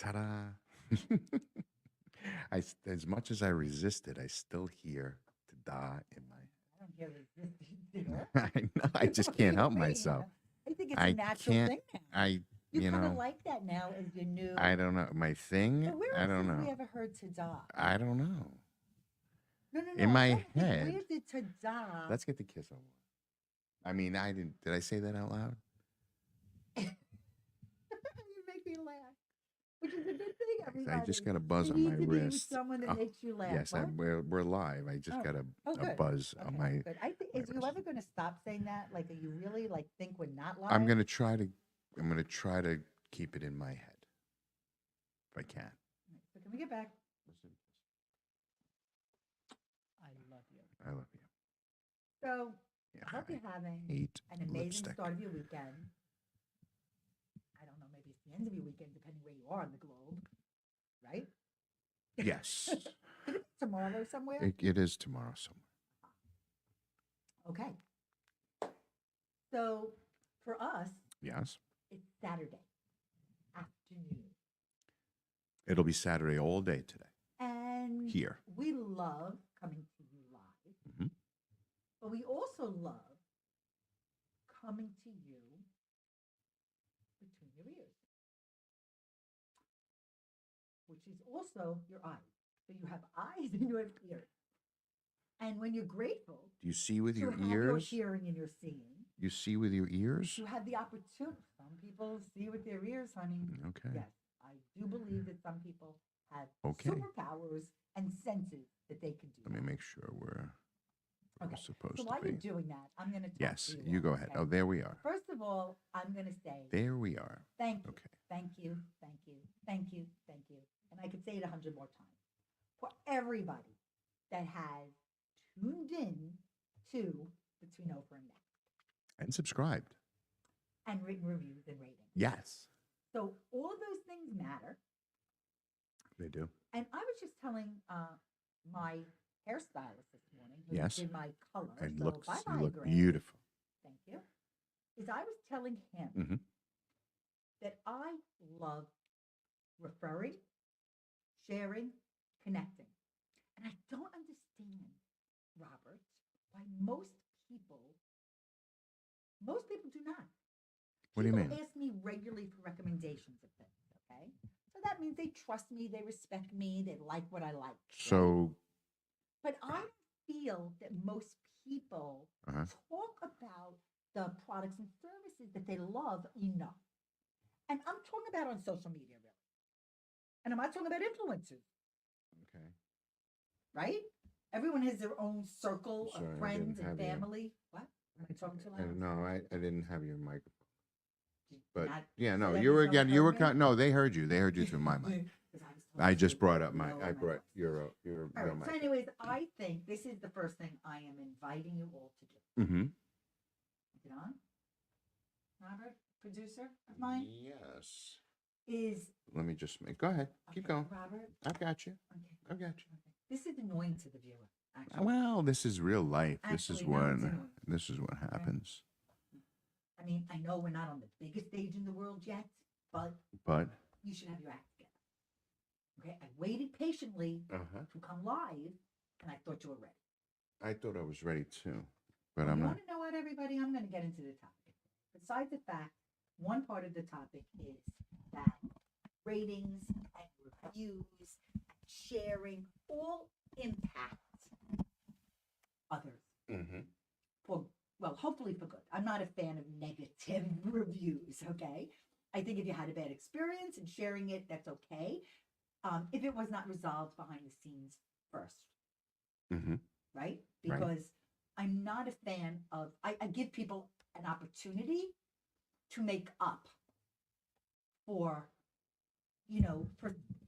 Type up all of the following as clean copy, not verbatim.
Ta-da! As much as I resisted, I still hear "ta-da" in my. I don't hear resistance there. I know. I just can't help myself. I think it's a I natural can't. thing now. I. You You kind of know. like that now as your new. I don't know. My thing. So where I else don't have know. we ever heard "ta-da"? I don't know. No. In I'm my trying to think, head. where did "ta-da"? Let's get the kiss over. I mean, I didn't. Did I say that out loud? You make me laugh, which is a good thing. Everybody. I just got a buzz You on need my to be with wrist. someone that Oh, makes you laugh. yes, What? we're live. I just got a good. buzz on my. Good. I think my is you wrist. ever going to stop saying that? Like, are you really like think we're not live? I'm gonna try to. I'm gonna try to keep it in my head, if I can. So can we get back? I love you. I love you. So Yeah, I hope you're having hate an amazing lipstick. start of your weekend. I don't know, maybe it's the end of your weekend, depending where you are on the globe, right? Yes, Could it be tomorrow somewhere? it is tomorrow somewhere. Okay. So for us, Yes, it's Saturday afternoon. it'll be Saturday all day today. And Here. we love coming to you live, but we also love coming to you between your ears, which is also your eyes. So you have eyes and you have ears. And when you're grateful Do you see with to your have your ears? hearing and your seeing, You see with your ears? you have the opportunity. Some people see with their ears, honey. Okay. Yes, I do believe that some people have Okay. superpowers and senses that they can do. Let me that. make sure we're Okay. supposed So to while be. you're doing that, I'm going to talk Yes, to you all, go ahead. okay? Oh, there we are. First of all, I'm going to say There we are. thank you, Okay. thank you, thank you, thank you, thank you, and I could say it 100 more times for everybody that has tuned in to Between Oprah and Next And subscribed. and written reviews and ratings. Yes, So all of those things matter. they do. And I was just telling my hairstylist this morning, who Yes. did my color. And so looks, bye-bye, you look Gray. beautiful. Thank you. Is I was telling him Mhm. that I love referring, sharing, connecting. And I don't understand, Robert, why most people do not. What do you People mean? ask me regularly for recommendations of things, okay? So that means they trust me, they respect me, they like what I like. right? So, But I feel that most people Uh-huh. talk about the products and services that they love enough. And I'm talking about on social media, really. And I'm not talking about influencers, okay. right? Everyone has their own circle Sorry, I of friends didn't and have you. family. What? Am I talking too loud? No, I didn't have your microphone. Did But not yeah, say no, that you were yourself again. You were heard me? no, they heard you. They heard you through my mic. 'Cause I was I talking just to brought up low my. I amount. brought your All real right. So, mic. anyways, I think this is the first thing I am inviting you all to do. Mm-hmm. Is it on? Robert, producer of mine, Yes. is Let me just make. Go ahead. Keep okay, going. Robert. I've got you. Okay. I've got you. Okay. This is annoying to the viewer, actually. Well, this is real life. This is Actually, no, it's what. annoying. This is what happens. I mean, I know we're not on the biggest stage in the world yet, but But. you should have your act together. Okay, I waited patiently Uh-huh. to come live, and I thought you were ready. I thought I was ready too, but Well, I'm you not. want to know what, everybody? I'm going to get into the topic. Besides the fact, one part of the topic is that ratings and reviews and sharing all impact others Mm-hmm. for, well, hopefully for good. I'm not a fan of negative reviews, okay? I think if you had a bad experience and sharing it, that's okay. If it was not resolved behind the scenes first, Mm-hmm. right? Right. Because I'm not a fan of, I give people an opportunity to make up for,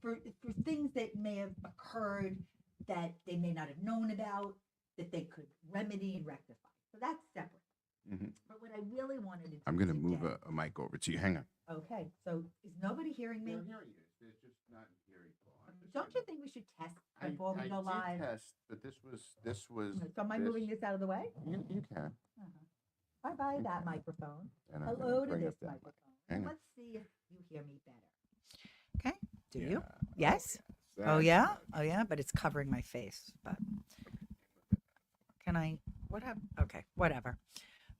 for things that may have occurred that they may not have known about, that they could remedy and rectify. So that's separate. Mm-hmm. But what I really wanted to do I'm gonna move today- a mic over to you. Hang on. Okay, so is nobody hearing me? They're hearing you. They're just not hearing Paul. Don't you think we should test before we go live? test, but this was. So am I moving this out of the way? You can. Bye bye that microphone. And I'm gonna Hello to bring this up that mic. microphone. Hang And on. let's see if you hear me better. Okay, Do you? Yeah. Yes? That's Yeah? good. Oh, yeah? But it's covering my face. But can I? What happened? Okay, whatever.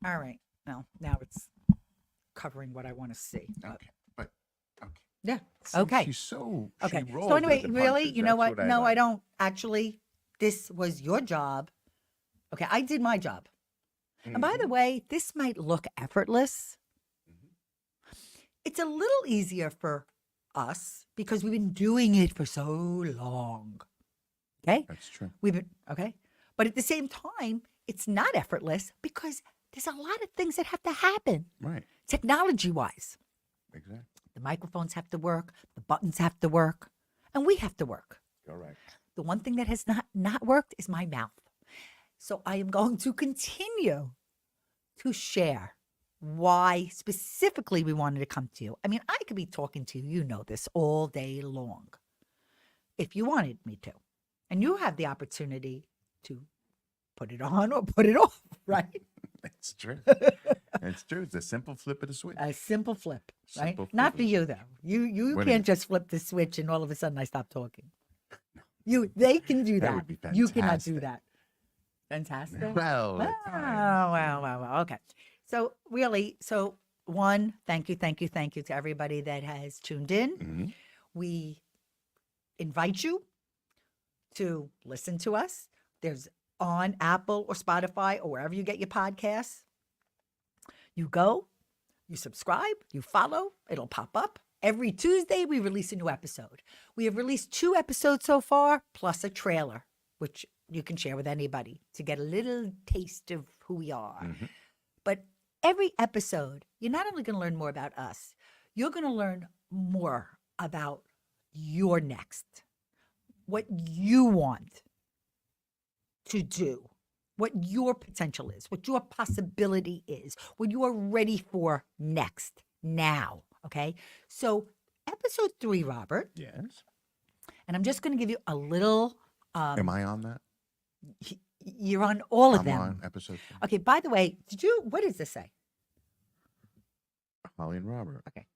All right. No, now it's covering what I want to see. But Okay. But okay. yeah. See, Okay. She's so she Okay. rolls So with anyway, the really, punches. you know That's what? I No, I like. don't. Actually, this was your job. Okay, I did my job. And by the Mhm. way, this might look effortless. Mhm. It's a little easier for us because we've been doing it for so long. Okay? That's true. We've been, okay? But at the same time, it's not effortless because there's a lot of things that have to happen Right. technology wise. Exactly. The microphones have to work, the buttons have to work, and we have to work. Correct. The one thing that has not worked is my mouth. So I am going to continue to share why specifically we wanted to come to you. I mean, I could be talking to you, you know this, all day long if you wanted me to. And you have the opportunity to put it on or put it off, right? That's true. It's true. It's a simple flip of the switch. A simple flip, right? Simple flip Not of for the you though. You What do you can't mean? just flip the switch and all of a sudden I stop talking. They can do That that. would be You cannot do fantastic. that. Fantastic. Well, Wow, at times. wow. Okay. So really, one, thank you to everybody that has tuned in. Mhm. We invite you to listen to us. There's on Apple or Spotify or wherever you get your podcasts. You go, you subscribe, you follow, it'll pop up. Every Tuesday, we release a new episode. We have released 2 episodes so far, plus a trailer, which you can share with anybody to get a little taste of who we are. Mhm. But every episode, you're not only going to learn more about us, you're going to learn more about your next, what you want to do, what your potential is, what your possibility is, what you are ready for next, now. Okay. So, episode 3, Robert, Yes. and I'm just going to give you a little. Am I on that? You're on all of I'm them. on episode 3. Okay. By the way, what does this say? Holly and Robert. Okay.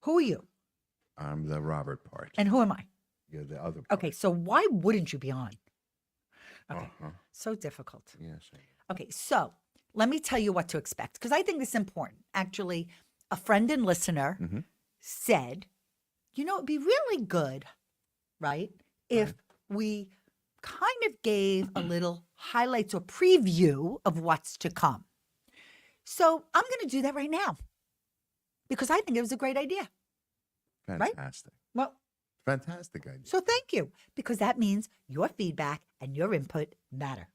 Who are you? I'm the Robert part. And who am I? You're the other part. Okay. So, why wouldn't you be on? Okay. Uh-huh. So difficult. Yes. Okay, so let me tell you what to expect because I think this is important. Actually, a friend and listener Mhm. said, it'd be really good, right, if we kind of gave a little highlights or preview of what's to come. So I'm going to do that right now because I think it was a great idea. Fantastic. Well, Fantastic idea. so thank you because that means your feedback and your input matter.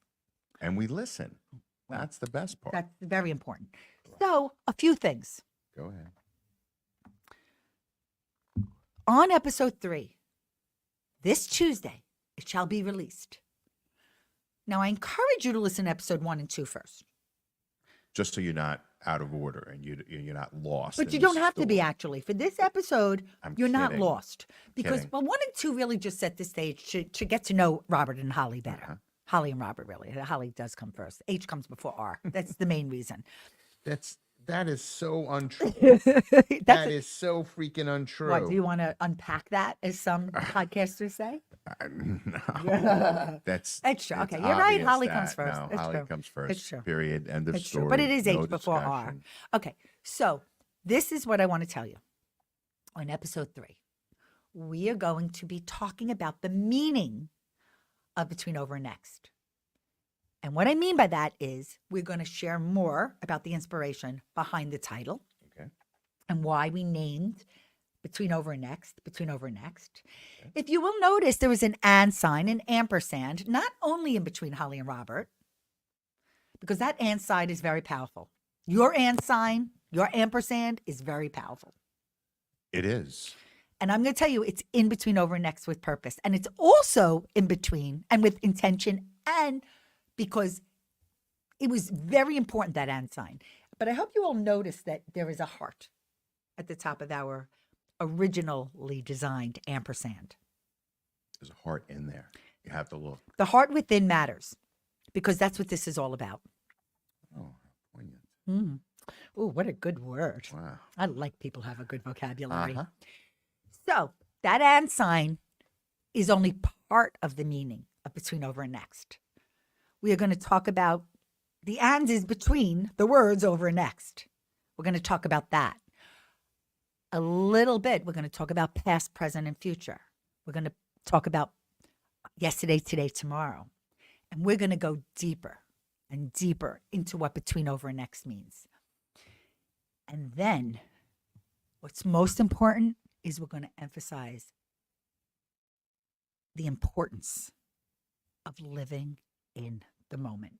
And we listen. That's the best part. That's very important. So a few things. Go ahead. On episode 3, this Tuesday, it shall be released. Now, I encourage you to listen to episode 1 and 2 first. Just so you're not out of order and you're not lost. But in you the don't have to be, story. actually. For this episode, I'm you're not kidding. lost. Because, Kidding. well, 1 and 2 really just set the stage to get to know Robert and Holly better. Uh-huh. Holly and Robert, really. Holly does come first. H comes before R. That's the main reason. That is so untrue. That's That is so freaking untrue. What, do you want to unpack that, as some podcasters say? No. That's true. it's Okay, you're right. obvious Holly that. comes first. No, It's Holly true. comes first. It's true. Period. End of It's story. true. But it is H No before R. discussion. Okay, so this is what I want to tell you. On episode 3, we are going to be talking about the meaning of Between Over and Next. And what I mean by that is we're going to share more about the inspiration behind the title. Okay. And why we named Between Over and Next. Okay. If you will notice, there was an and sign, an ampersand, not only in between Holly and Robert, because that and sign is very powerful. Your and sign, your ampersand is very powerful. It is. And I'm going to tell you, it's in between, over, and next with purpose. And it's also in between and with intention, and because it was very important, that and sign. But I hope you all notice that there is a heart at the top of our originally designed ampersand. There's a heart in there. You have to look. The heart within matters, because that's what this is all about. Oh, how poignant. Oh, what a good word. Wow. I like people who have a good vocabulary. Uh-huh. So that and sign is only part of the meaning of between, over, and next. We are going to talk about the and is between the words over and next. We're going to talk about that a little bit. We're going to talk about past, present, and future. We're going to talk about yesterday, today, tomorrow. And we're going to go deeper and deeper into what between, over, and next means. And then what's most important is we're going to emphasize the importance of living in the moment.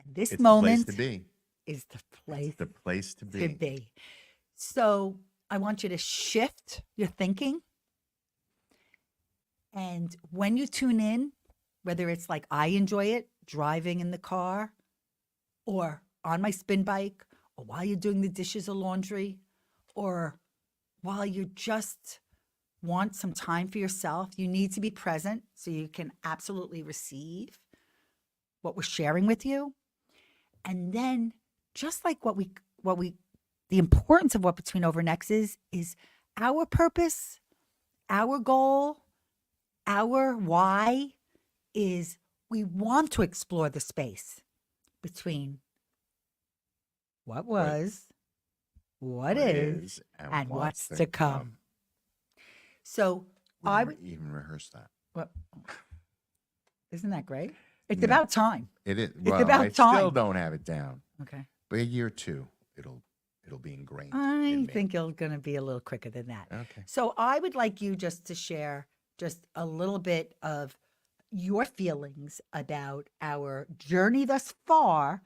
And this It's moment the place to be. is the place, It's the place to be. So I want you to shift your thinking. And when you tune in, whether it's like I enjoy it, driving in the car or on my spin bike, or while you're doing the dishes or laundry, or while you just want some time for yourself, you need to be present so you can absolutely receive what we're sharing with you. And then just like the importance of what between, over, next is our purpose, our goal, our why is we want to explore the space between what was, what is, and what's to come. So I would even rehearse that. Well, isn't that great? It's about time. It is. It's Well, about I time. still don't have it down. Okay. But a year or two, it'll be ingrained. I in me. think you're going to be a little quicker than that. Okay. So I would like you just to share just a little bit of your feelings about our journey thus far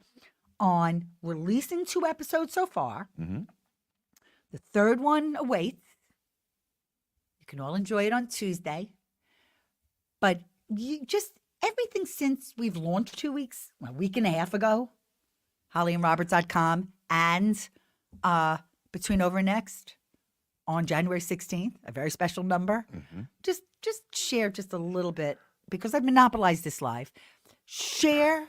on releasing 2 episodes so far. Mm-hmm. The third one awaits. You can all enjoy it on Tuesday. But you just everything since we've launched 2 weeks, a week and a half ago, hollyandroberts.com and Between, Over, and Next on January 16th, a very special number. Mm-hmm. Just share just a little bit, because I've monopolized this live. Share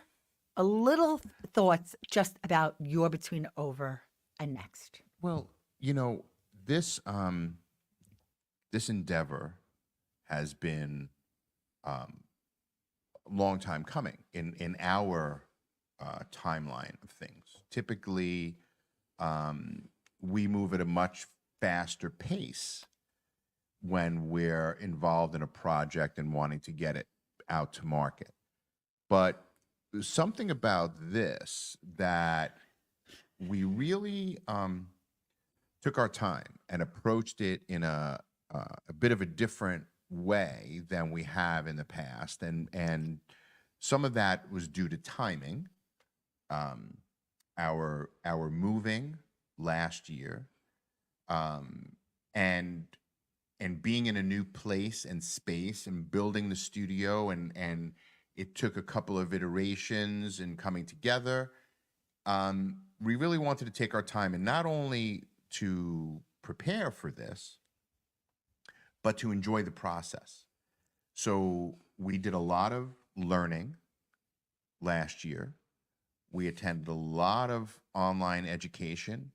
a little thoughts just about your Between, Over, and Next. Well, this this endeavor has been a long time coming in our timeline of things. Typically, we move at a much faster pace when we're involved in a project and wanting to get it out to market. But there's something about this that we really took our time and approached it in a bit of a different way than we have in the past, and some of that was due to timing. Our moving last year, and being in a new place and space and building the studio, and it took a couple of iterations and coming together. We really wanted to take our time and not only to prepare for this, but to enjoy the process. So we did a lot of learning last year. We attended a lot of online education.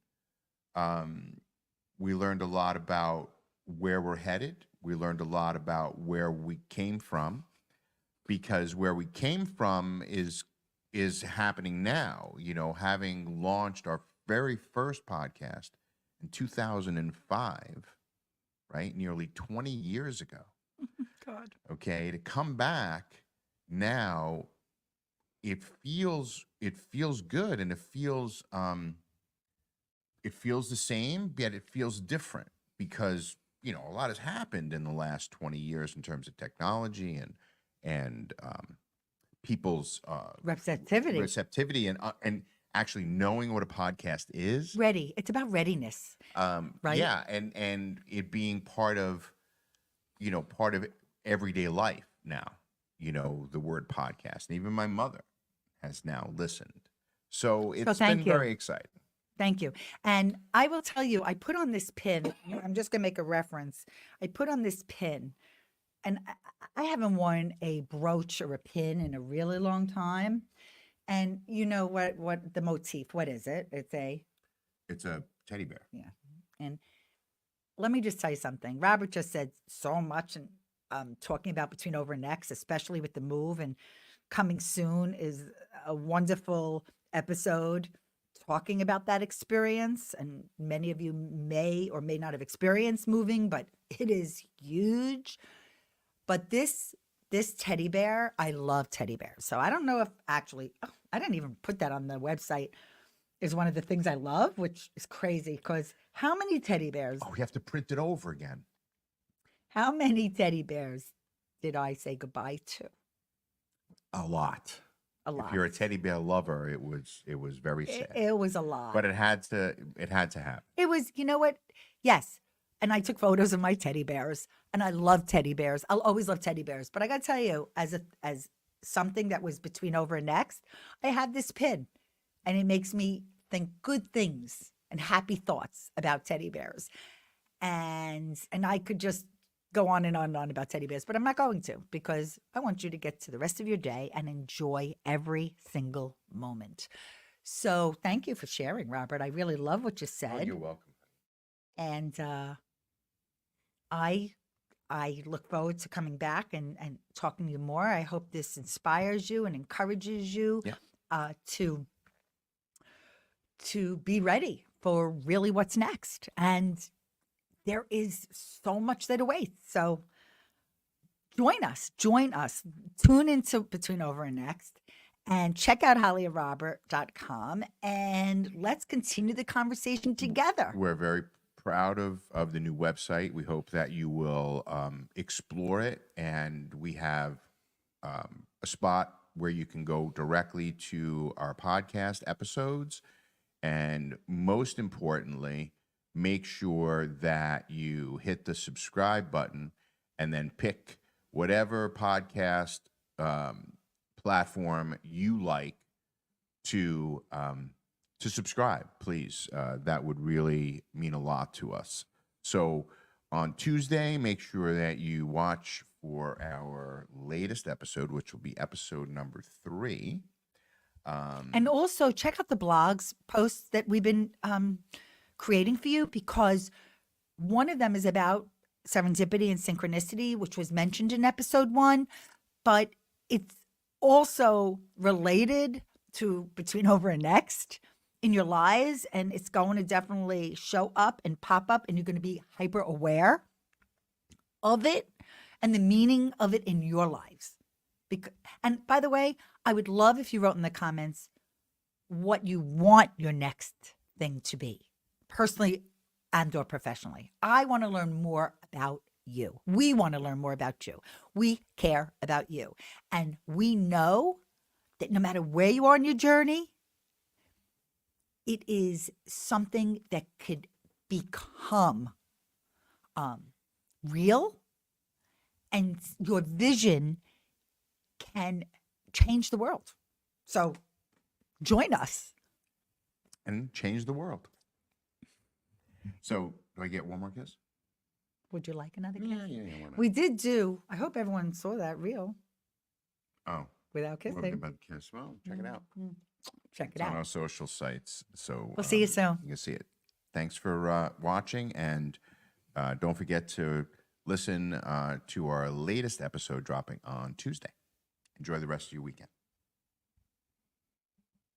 We learned a lot about where we're headed. We learned a lot about where we came from, because where we came from is happening now. Having launched our very first podcast in 2005, right? Nearly 20 years ago. God. Okay, to come back now, it feels good, and it feels the same, yet it feels different, because a lot has happened in the last 20 years in terms of technology and people's receptivity and actually knowing what a podcast is. Ready. It's about readiness. Right? Yeah, and it being part of everyday life now. The word podcast, and even my mother has now listened. So it's been very exciting. Thank you. And I will tell you, I put on this pin. I'm just going to make a reference. I put on this pin, and I haven't worn a brooch or a pin in a really long time. And you know what the motif, what is it? It's a teddy bear. Yeah. And let me just tell you something. Robert just said so much, and talking about Between Over and Next, especially with the move and coming soon, is a wonderful episode talking about that experience. And many of you may or may not have experienced moving, but it is huge. But this teddy bear, I love teddy bears. So I don't know if actually, I didn't even put that on the website, is one of the things I love, which is crazy because how many teddy bears, Oh, we have to print it over again. how many teddy bears did I say goodbye to? A lot. A lot. If you're a teddy bear lover, it was very sad. It was a lot. But it had to happen. It was, you know what? Yes. And I took photos of my teddy bears, and I love teddy bears. I'll always love teddy bears. But I got to tell you, as something that was Between Over and Next, I have this pin, and it makes me think good things and happy thoughts about teddy bears. And I could just go on and on and on about teddy bears, but I'm not going to, because I want you to get to the rest of your day and enjoy every single moment. So thank you for sharing, Robert. I really love what you Oh, said. you're welcome. And I look forward to coming back and talking to you more. I hope this inspires you and encourages you to be ready for really what's next. And there is so much that awaits. So join us, tune into Between Over and Next, and check out hollyandrobert.com, and let's continue the conversation together. We're very proud of the new website. We hope that you will explore it, and we have a spot where you can go directly to our podcast episodes, and most importantly, make sure that you hit the subscribe button and then pick whatever podcast platform you like to subscribe, please. That would really mean a lot to us. So on Tuesday, make sure that you watch for our latest episode, which will be episode number 3. And also check out the blogs posts that we've been creating for you, because one of them is about serendipity and synchronicity, which was mentioned in episode 1, but it's also related to Between Over and Next in your lives, and it's going to definitely show up and pop up, and you're going to be hyper aware of it and the meaning of it in your lives. And by the way, I would love if you wrote in the comments what you want your next thing to be, personally and or professionally. I want to learn more about you. We want to learn more about you. We care about you. And we know that no matter where you are in your journey, it is something that could become real, and your vision can change the world. So join us. And change the world. So, do I get one more kiss? Would you like another kiss? Yeah, why not? We did do, I hope everyone saw that reel Oh, without what kissing. about the kiss? Well, check it out. Check it It's on our out. social sites. So We'll see you soon. You can see it. Thanks for watching, and don't forget to listen to our latest episode dropping on Tuesday. Enjoy the rest of your weekend.